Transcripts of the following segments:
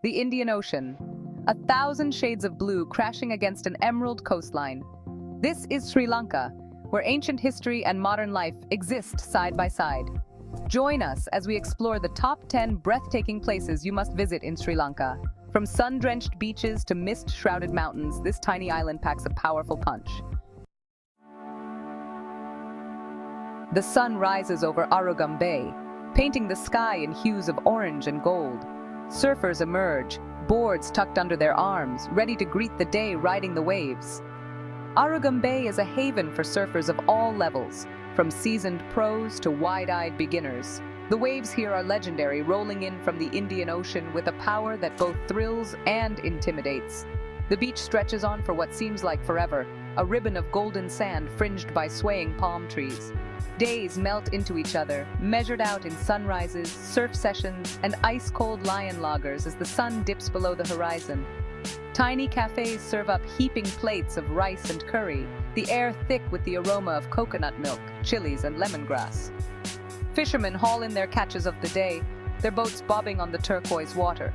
The Indian Ocean, 1,000 shades of blue crashing against an emerald coastline. This is Sri Lanka, where ancient history and modern life exist side by side. Join us as we explore the top 10 breathtaking places you must visit in Sri Lanka. From sun-drenched beaches to mist-shrouded mountains, this tiny island packs a powerful punch. The sun rises over Arugam Bay, painting the sky in hues of orange and gold. Surfers emerge, boards tucked under their arms, ready to greet the day riding the waves. Arugam Bay is a haven for surfers of all levels, from seasoned pros to wide-eyed beginners. The waves here are legendary, rolling in from the Indian Ocean with a power that both thrills and intimidates. The beach stretches on for what seems like forever, a ribbon of golden sand fringed by swaying palm trees. Days melt into each other, measured out in sunrises, surf sessions, and ice-cold lion lagers as the sun dips below the horizon. Tiny cafes serve up heaping plates of rice and curry, the air thick with the aroma of coconut milk, chilies, and lemongrass. Fishermen haul in their catches of the day, their boats bobbing on the turquoise water.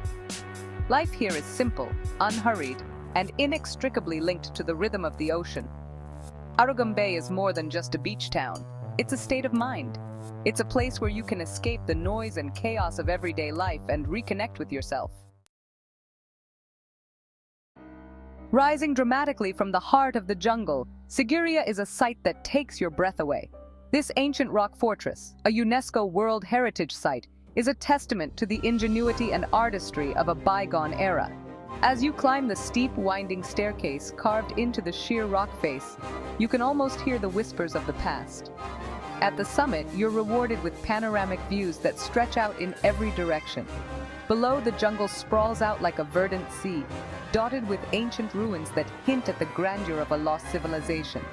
Life here is simple, unhurried, and inextricably linked to the rhythm of the ocean. Arugam Bay is more than just a beach town. It's a state of mind. It's a place where you can escape the noise and chaos of everyday life and reconnect with yourself. Rising dramatically from the heart of the jungle, Sigiriya is a sight that takes your breath away. This ancient rock fortress, a UNESCO World Heritage Site, is a testament to the ingenuity and artistry of a bygone era. As you climb the steep, winding staircase carved into the sheer rock face, you can almost hear the whispers of the past. At the summit, you're rewarded with panoramic views that stretch out in every direction. Below, the jungle sprawls out like a verdant sea, dotted with ancient ruins that hint at the grandeur of a lost civilization.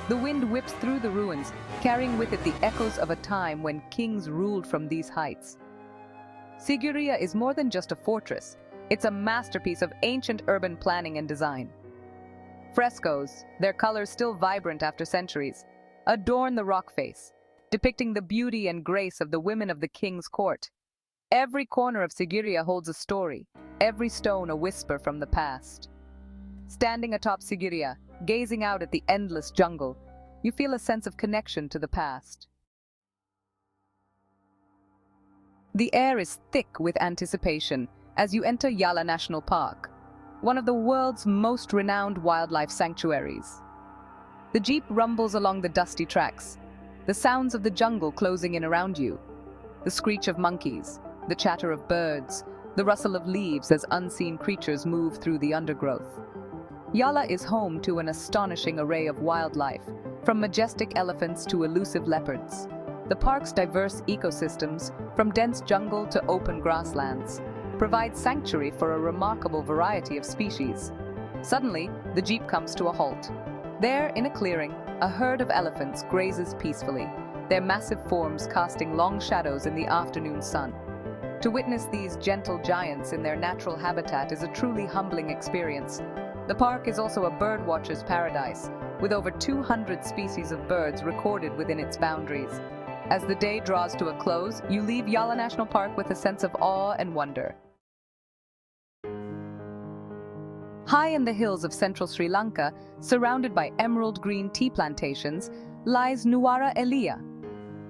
The wind whips through the ruins, carrying with it the echoes of a time when kings ruled from these heights. Sigiriya is more than just a fortress. It's a masterpiece of ancient urban planning and design. Frescoes, their colors still vibrant after centuries, adorn the rock face, depicting the beauty and grace of the women of the king's court. Every corner of Sigiriya holds a story, every stone a whisper from the past. Standing atop Sigiriya, gazing out at the endless jungle, you feel a sense of connection to the past. The air is thick with anticipation as you enter Yala National Park, one of the world's most renowned wildlife sanctuaries. The jeep rumbles along the dusty tracks, the sounds of the jungle closing in around you, the screech of monkeys, the chatter of birds, the rustle of leaves as unseen creatures move through the undergrowth. Yala is home to an astonishing array of wildlife, from majestic elephants to elusive leopards. The park's diverse ecosystems, from dense jungle to open grasslands, provide sanctuary for a remarkable variety of species. Suddenly, the jeep comes to a halt. There, in a clearing, a herd of elephants grazes peacefully, their massive forms casting long shadows in the afternoon sun. To witness these gentle giants in their natural habitat is a truly humbling experience. The park is also a birdwatcher's paradise, with over 200 species of birds recorded within its boundaries. As the day draws to a close, you leave Yala National Park with a sense of awe and wonder. High in the hills of central Sri Lanka, surrounded by emerald green tea plantations, lies Nuwara Eliya.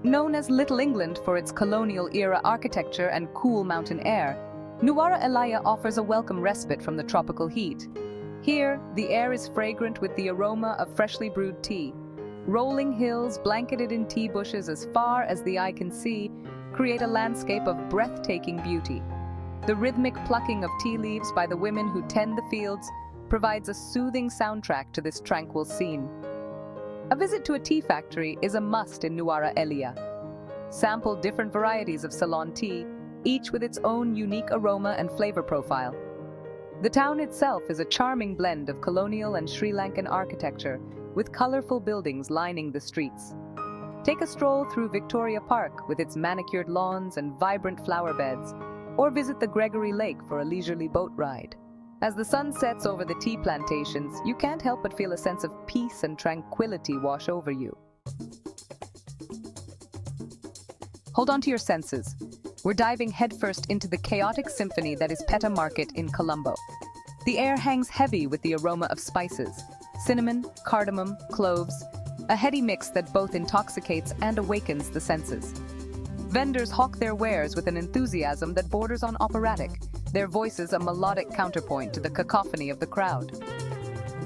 Known as Little England for its colonial-era architecture and cool mountain air, Nuwara Eliya offers a welcome respite from the tropical heat. Here, the air is fragrant with the aroma of freshly brewed tea. Rolling hills, blanketed in tea bushes as far as the eye can see, create a landscape of breathtaking beauty. The rhythmic plucking of tea leaves by the women who tend the fields provides a soothing soundtrack to this tranquil scene. A visit to a tea factory is a must in Nuwara Eliya. Sample different varieties of Ceylon tea, each with its own unique aroma and flavor profile. The town itself is a charming blend of colonial and Sri Lankan architecture, with colorful buildings lining the streets. Take a stroll through Victoria Park with its manicured lawns and vibrant flower beds, or visit the Gregory Lake for a leisurely boat ride. As the sun sets over the tea plantations, you can't help but feel a sense of peace and tranquility wash over you. Hold on to your senses. We're diving headfirst into the chaotic symphony that is Peta Market in Colombo. The air hangs heavy with the aroma of spices, cinnamon, cardamom, cloves, a heady mix that both intoxicates and awakens the senses. Vendors hawk their wares with an enthusiasm that borders on operatic, their voices a melodic counterpoint to the cacophony of the crowd.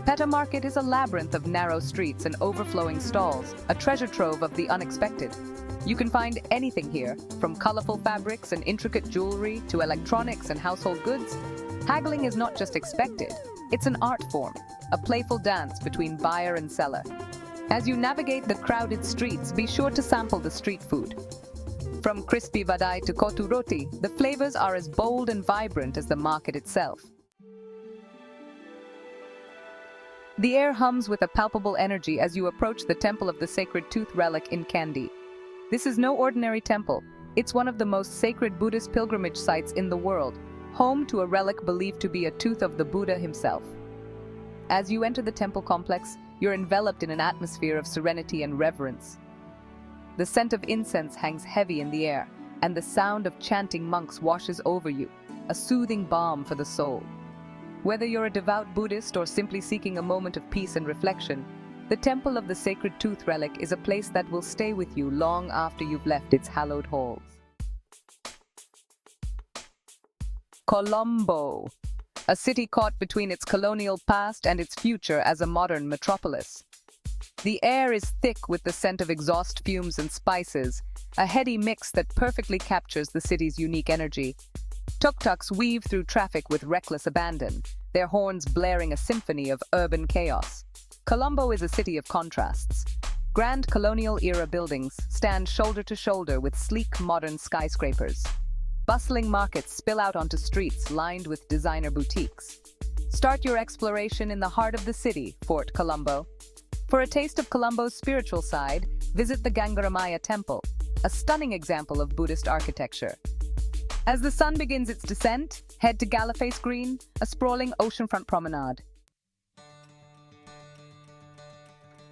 Peta Market is a labyrinth of narrow streets and overflowing stalls, a treasure trove of the unexpected. You can find anything here, from colorful fabrics and intricate jewelry to electronics and household goods. Haggling is not just expected, it's an art form, a playful dance between buyer and seller. As you navigate the crowded streets, be sure to sample the street food. From crispy vadai to kotu roti, the flavors are as bold and vibrant as the market itself. The air hums with a palpable energy as you approach the Temple of the Sacred Tooth Relic in Kandy. This is no ordinary temple. It's one of the most sacred Buddhist pilgrimage sites in the world, home to a relic believed to be a tooth of the Buddha himself. As you enter the temple complex, you're enveloped in an atmosphere of serenity and reverence. The scent of incense hangs heavy in the air, and the sound of chanting monks washes over you, a soothing balm for the soul. Whether you're a devout Buddhist or simply seeking a moment of peace and reflection, the Temple of the Sacred Tooth Relic is a place that will stay with you long after you've left its hallowed halls. Colombo, a city caught between its colonial past and its future as a modern metropolis. The air is thick with the scent of exhaust fumes and spices, a heady mix that perfectly captures the city's unique energy. Tuk-tuks weave through traffic with reckless abandon, their horns blaring a symphony of urban chaos. Colombo is a city of contrasts. Grand colonial-era buildings stand shoulder to shoulder with sleek modern skyscrapers. Bustling markets spill out onto streets lined with designer boutiques. Start your exploration in the heart of the city, Fort Colombo. For a taste of Colombo's spiritual side, visit the Gangaramaya Temple, a stunning example of Buddhist architecture. As the sun begins its descent, head to Galaface Green, a sprawling oceanfront promenade.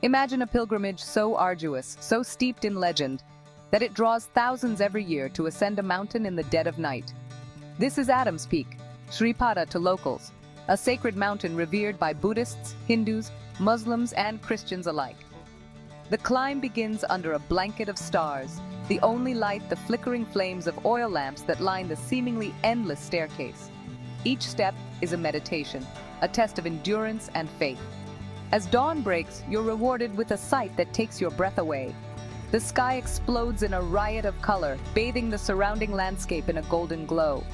Imagine a pilgrimage so arduous, so steeped in legend, that it draws thousands every year to ascend a mountain in the dead of night. This is Adam's Peak, Sri Pada to locals, a sacred mountain revered by Buddhists, Hindus, Muslims, and Christians alike. The climb begins under a blanket of stars, the only light the flickering flames of oil lamps that line the seemingly endless staircase. Each step is a meditation, a test of endurance and faith. As dawn breaks, you're rewarded with a sight that takes your breath away. The sky explodes in a riot of color, bathing the surrounding landscape in a golden glow.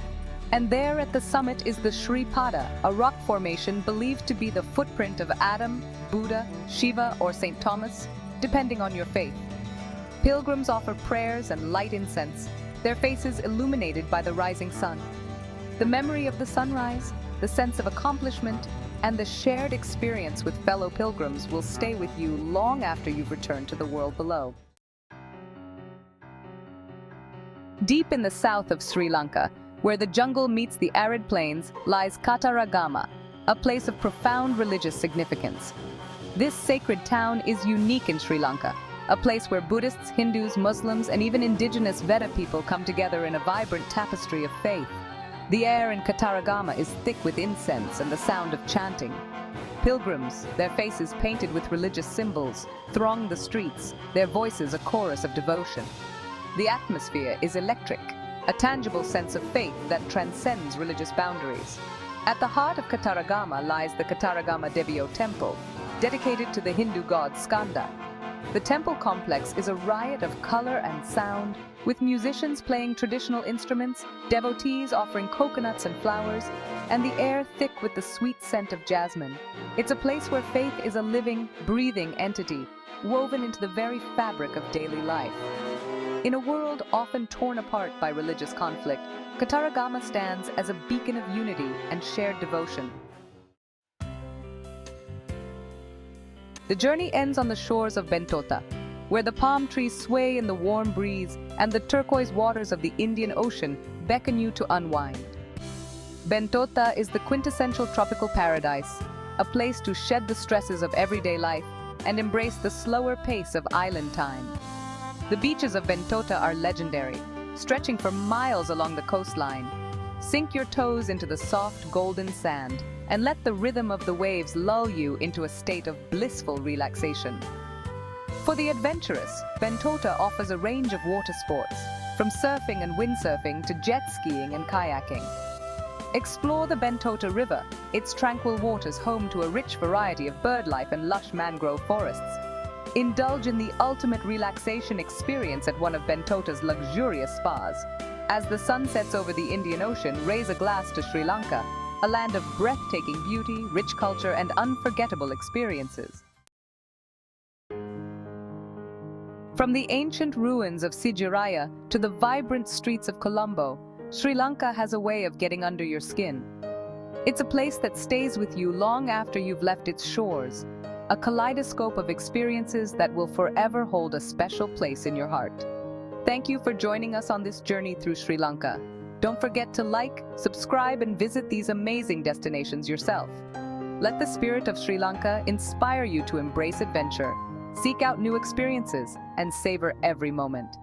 And there at the summit is the Sri Pada, a rock formation believed to be the footprint of Adam, Buddha, Shiva, or St. Thomas, depending on your faith. Pilgrims offer prayers and light incense, their faces illuminated by the rising sun. The memory of the sunrise, the sense of accomplishment, and the shared experience with fellow pilgrims will stay with you long after you've returned to the world below. Deep in the south of Sri Lanka, where the jungle meets the arid plains, lies Kataragama, a place of profound religious significance. This sacred town is unique in Sri Lanka, a place where Buddhists, Hindus, Muslims, and even indigenous Veda people come together in a vibrant tapestry of faith. The air in Kataragama is thick with incense and the sound of chanting. Pilgrims, their faces painted with religious symbols, throng the streets, their voices a chorus of devotion. The atmosphere is electric, a tangible sense of faith that transcends religious boundaries. At the heart of Kataragama lies the Kataragama Devio Temple, dedicated to the Hindu god Skanda. The temple complex is a riot of color and sound, with musicians playing traditional instruments, devotees offering coconuts and flowers, and the air thick with the sweet scent of jasmine. It's a place where faith is a living, breathing entity, woven into the very fabric of daily life. In a world often torn apart by religious conflict, Kataragama stands as a beacon of unity and shared devotion. The journey ends on the shores of Bentota, where the palm trees sway in the warm breeze and the turquoise waters of the Indian Ocean beckon you to unwind. Bentota is the quintessential tropical paradise, a place to shed the stresses of everyday life and embrace the slower pace of island time. The beaches of Bentota are legendary, stretching for miles along the coastline. Sink your toes into the soft, golden sand and let the rhythm of the waves lull you into a state of blissful relaxation. For the adventurous, Bentota offers a range of water sports, from surfing and windsurfing to jet skiing and kayaking. Explore the Bentota River, its tranquil waters home to a rich variety of birdlife and lush mangrove forests. Indulge in the ultimate relaxation experience at one of Bentota's luxurious spas. As the sun sets over the Indian Ocean, raise a glass to Sri Lanka, a land of breathtaking beauty, rich culture, and unforgettable experiences. From the ancient ruins of Sijiraya to the vibrant streets of Colombo, Sri Lanka has a way of getting under your skin. It's a place that stays with you long after you've left its shores, a kaleidoscope of experiences that will forever hold a special place in your heart. Thank you for joining us on this journey through Sri Lanka. Don't forget to like, subscribe, and visit these amazing destinations yourself. Let the spirit of Sri Lanka inspire you to embrace adventure, seek out new experiences, and savor every moment.